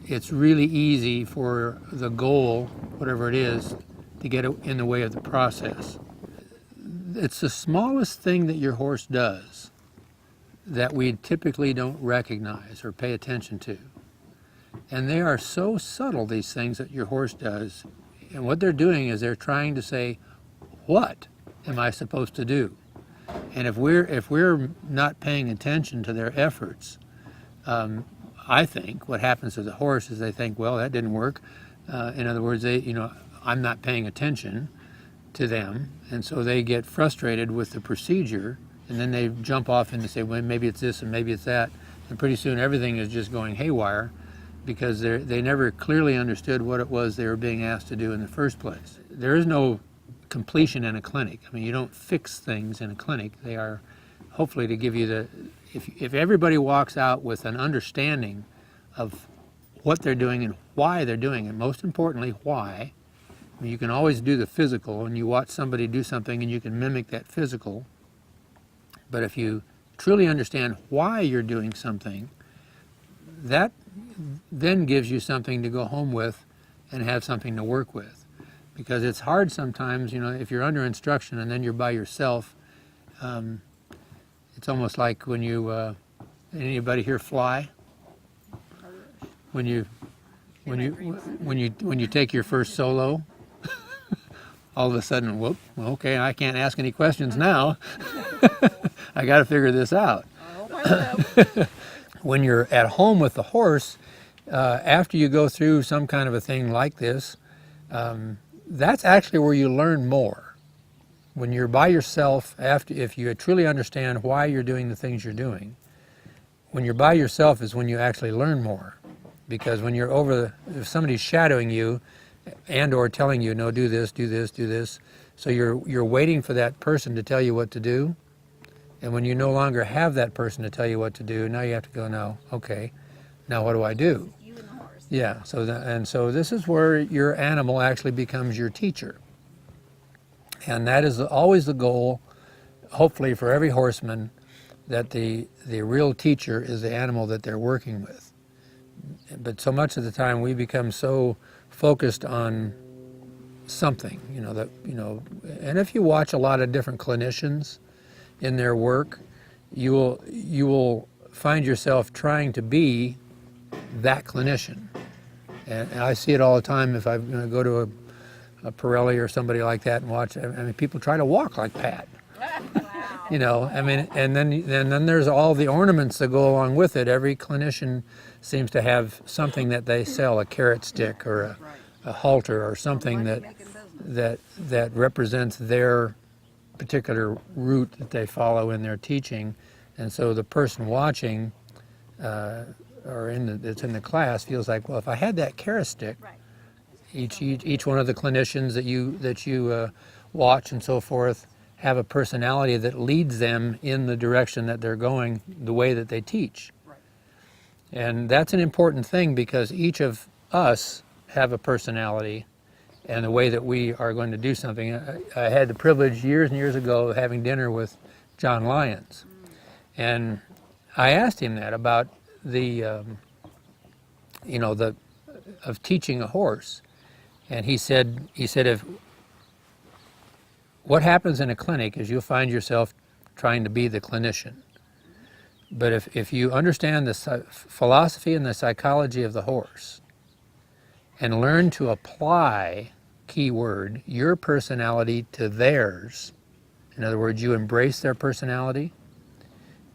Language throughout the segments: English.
it's really easy for the goal, whatever it is, to get in the way of the process. It's the smallest thing that your horse does that we typically don't recognize or pay attention to. And they are so subtle, these things that your horse does. And what they're doing is they're trying to say, what am I supposed to do? And if we're not paying attention to their efforts, I think what happens to the horse is they think, well, that didn't work. In other words, I'm not paying attention to them, and so they get frustrated with the procedure, and then they jump off and say, well, maybe it's this and maybe it's that, and pretty soon everything is just going haywire because they never clearly understood what it was they were being asked to do in the first place. There is no completion in a clinic. I mean, you don't fix things in a clinic. They are hopefully to give you if everybody walks out with an understanding of what they're doing and why they're doing it, most importantly, why. I mean, you can always do the physical, and you watch somebody do something and you can mimic that physical. But if you truly understand why you're doing something, that then gives you something to go home with and have something to work with. Because it's hard sometimes, if you're under instruction and then you're by yourself, it's almost like when anybody here fly? When you take your first solo, all of a sudden, whoop, well, okay, I can't ask any questions now. I got to figure this out. When you're at home with the horse, after you go through some kind of a thing like this, that's actually where you learn more. When you're by yourself, if you truly understand why you're doing the things you're doing, when you're by yourself is when you actually learn more. Because when you're if somebody's shadowing you and or telling you, no, do this, do this, do this, so you're waiting for that person to tell you what to do. And when you no longer have that person to tell you what to do, now you have to go, no, okay, now what do I do? You and the horse. Yeah, so this is where your animal actually becomes your teacher. And that is always the goal, hopefully for every horseman, that the real teacher is the animal that they're working with. But so much of the time we become so focused on something, and if you watch a lot of different clinicians in their work, you will find yourself trying to be that clinician. And I see it all the time if I go to a Pirelli or somebody like that and watch. I mean, people try to walk like Pat. Wow. And then there's all the ornaments that go along with it. Every clinician seems to have something that they sell, a carrot stick or a halter or something that represents their particular route that they follow in their teaching. And so the person watching that's in the class feels like, well, if I had that carrot stick, each one of the clinicians that you watch and so forth have a personality that leads them in the direction that they're going, the way that they teach. Right. And that's an important thing because each of us have a personality and the way that we are going to do something. I had the privilege years and years ago of having dinner with John Lyons. And I asked him that about of teaching a horse. And he said what happens in a clinic is you'll find yourself trying to be the clinician. But if you understand the philosophy and the psychology of the horse and learn to apply, key word, your personality to theirs, in other words, you embrace their personality,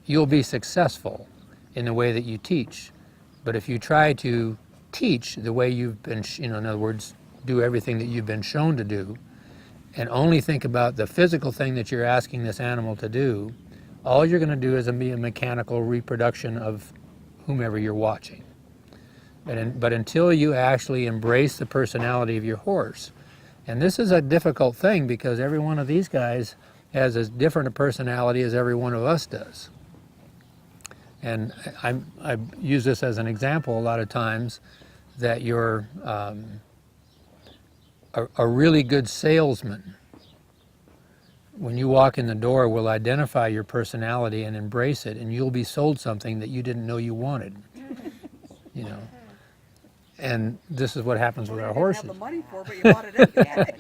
you'll be successful in the way that you teach. But if you try to teach the way you've been, in other words, do everything that you've been shown to do, and only think about the physical thing that you're asking this animal to do, all you're going to do is be a mechanical reproduction of whomever you're watching. But until you actually embrace the personality of your horse, and this is a difficult thing because every one of these guys has as different a personality as every one of us does. And I use this as an example a lot of times, that you're a really good salesman, when you walk in the door, will identify your personality and embrace it, and you'll be sold something that you didn't know you wanted. And this is what happens with our Well, you didn't horses. have the money for it, but you bought it anyway.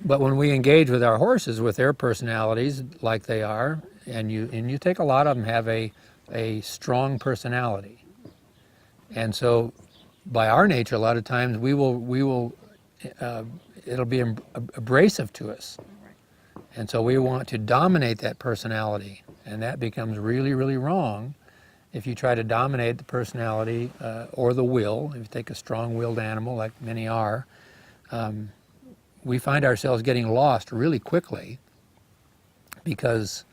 But when we engage with our horses, with their personalities like they are, and you take a lot of them have a strong personality, and so by our nature, a lot of times we will it'll be abrasive to us, and so we want to dominate that personality, and that becomes really, really wrong if you try to dominate the personality or the will. If you take a strong-willed animal, like many are, we find ourselves getting lost really quickly, because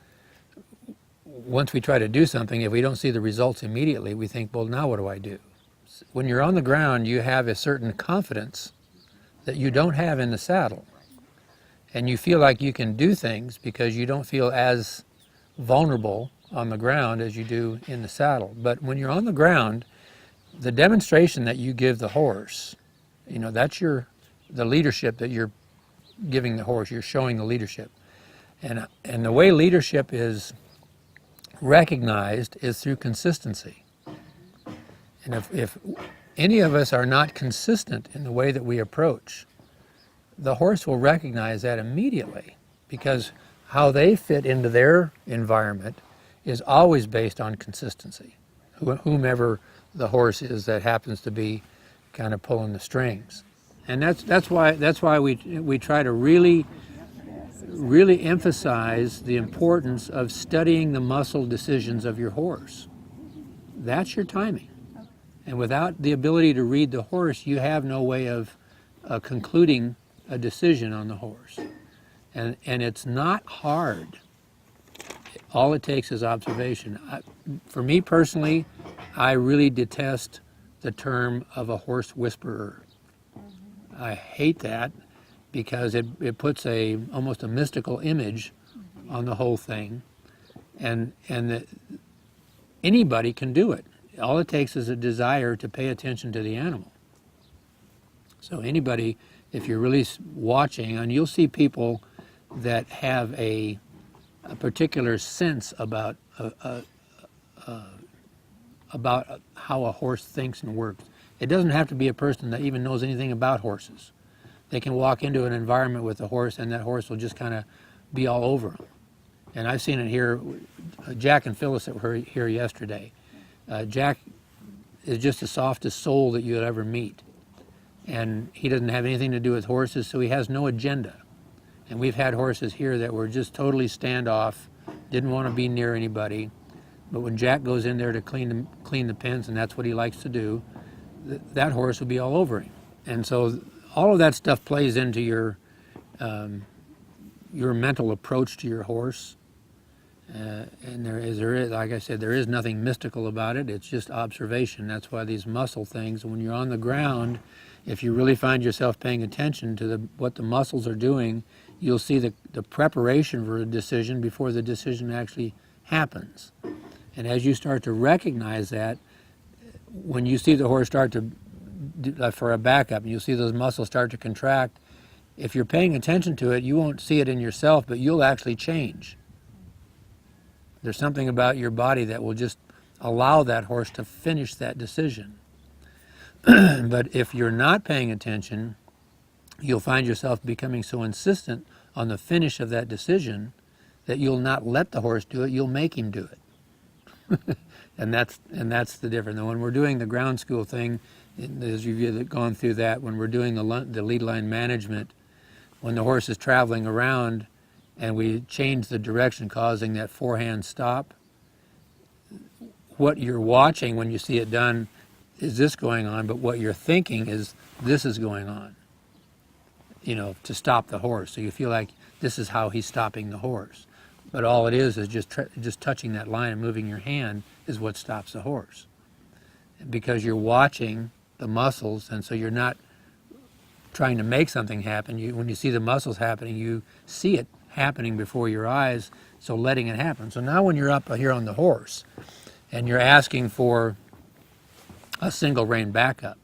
once we try to do something, if we don't see the results immediately, we think, well, now what do I do? When you're on the ground, you have a certain confidence that you don't have in the saddle. And you feel like you can do things because you don't feel as vulnerable on the ground as you do in the saddle. But when you're on the ground, the demonstration that you give the horse, that's the leadership that you're giving the horse. You're showing the leadership. And the way leadership is recognized is through consistency. And if any of us are not consistent in the way that we approach, the horse will recognize that immediately, because how they fit into their environment is always based on consistency, whomever the horse is that happens to be kind of pulling the strings. And that's why we try to really emphasize the importance of studying the muscle decisions of your horse. That's your timing. And without the ability to read the horse, you have no way of concluding a decision on the horse. And it's not hard. All it takes is observation. For me personally, I really detest the term of a horse whisperer. I hate that, because it puts almost a mystical image on the whole thing, and that anybody can do it. All it takes is a desire to pay attention to the animal. So anybody, if you're really watching, and you'll see people that have a particular sense about how a horse thinks and works. It doesn't have to be a person that even knows anything about horses. They can walk into an environment with a horse, and that horse will just kind of be all over them. And I've seen it here. Jack and Phyllis that were here yesterday. Jack is just the softest soul that you'll ever meet. And he doesn't have anything to do with horses, so he has no agenda. And we've had horses here that were just totally standoff, didn't want to be near anybody. But when Jack goes in there to clean the pens, and that's what he likes to do, that horse will be all over him. And so all of that stuff plays into your mental approach to your horse. And there is, like I said, there is nothing mystical about it. It's just observation. That's why these muscle things, when you're on the ground, if you really find yourself paying attention to what the muscles are doing, you'll see the preparation for a decision before the decision actually happens. And as you start to recognize that, when you see the horse start to, for a backup, you'll see those muscles start to contract. If you're paying attention to it, you won't see it in yourself, but you'll actually change. There's something about your body that will just allow that horse to finish that decision. But if you're not paying attention, you'll find yourself becoming so insistent on the finish of that decision that you'll not let the horse do it, you'll make him do it. and that's the difference. And when we're doing the ground school thing, those of you that have gone through that, when we're doing the lead line management, when the horse is traveling around and we change the direction causing that forehand stop, what you're watching when you see it done is this going on, but what you're thinking is this is going on, to stop the horse. So you feel like this is how he's stopping the horse. But all it is just touching that line and moving your hand is what stops the horse. Because you're watching the muscles, and so you're not trying to make something happen. When you see the muscles happening, you see it happening before your eyes, so letting it happen. So now when you're up here on the horse and you're asking for a single rein backup,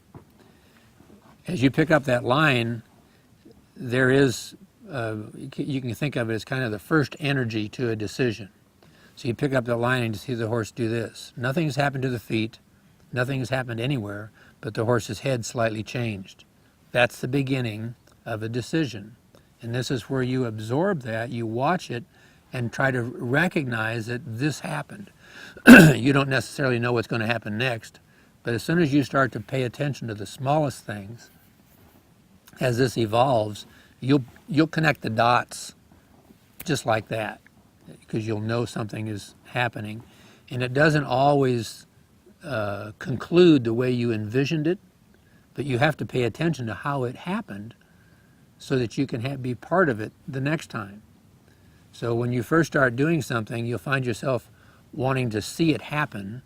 as you pick up that line, there is, you can think of it as kind of the first energy to a decision. So you pick up that line and you see the horse do this. Nothing's happened to the feet, nothing's happened anywhere, but the horse's head slightly changed. That's the beginning of a decision. And this is where you absorb that, you watch it, and try to recognize that this happened. You don't necessarily know what's going to happen next, but as soon as you start to pay attention to the smallest things, as this evolves, you'll connect the dots just like that, because you'll know something is happening. And it doesn't always conclude the way you envisioned it, but you have to pay attention to how it happened so that you can be part of it the next time. So when you first start doing something, you'll find yourself wanting to see it happen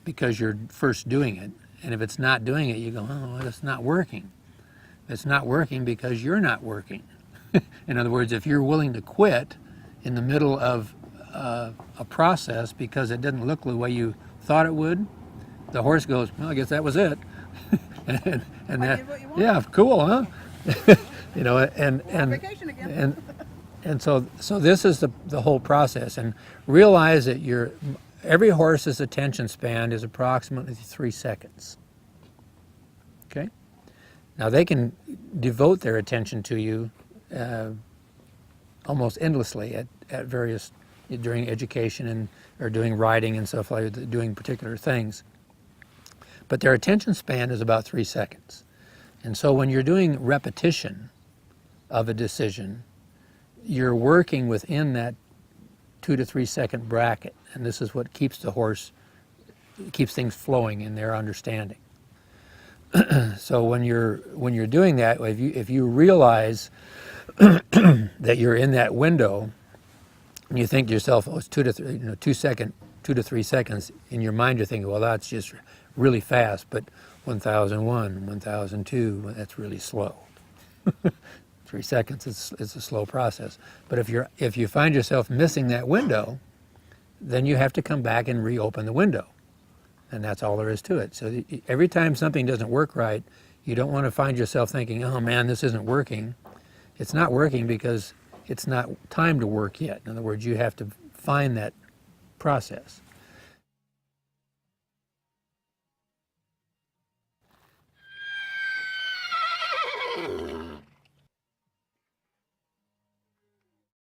because you're first doing it. And if it's not doing it, you go, oh, it's not working. It's not working because you're not working. In other words, if you're willing to quit in the middle of a process because it didn't look the way you thought it would, the horse goes, well, I guess that was it. and I that, did what you wanted. yeah, cool, huh? You know, On vacation again. and so this is the whole process. And realize that every horse's attention span is approximately 3 seconds. Okay? Now they can devote their attention to you almost endlessly at various, during education or doing riding and stuff like that, doing particular things. But their attention span is about 3 seconds. And so when you're doing repetition of a decision, you're working within that 2 to 3 second bracket. And this is what keeps keeps things flowing in their understanding. So when you're doing that, if you realize that you're in that window, and you think to yourself, oh, it's 2 to 3 seconds, in your mind you're thinking, well, that's just really fast, but 1001, 1002, that's really slow. 3 seconds is a slow process. But if you find yourself missing that window, then you have to come back and reopen the window. And that's all there is to it. So every time something doesn't work right, you don't want to find yourself thinking, oh man, this isn't working. It's not working because it's not time to work yet. In other words, you have to find that process.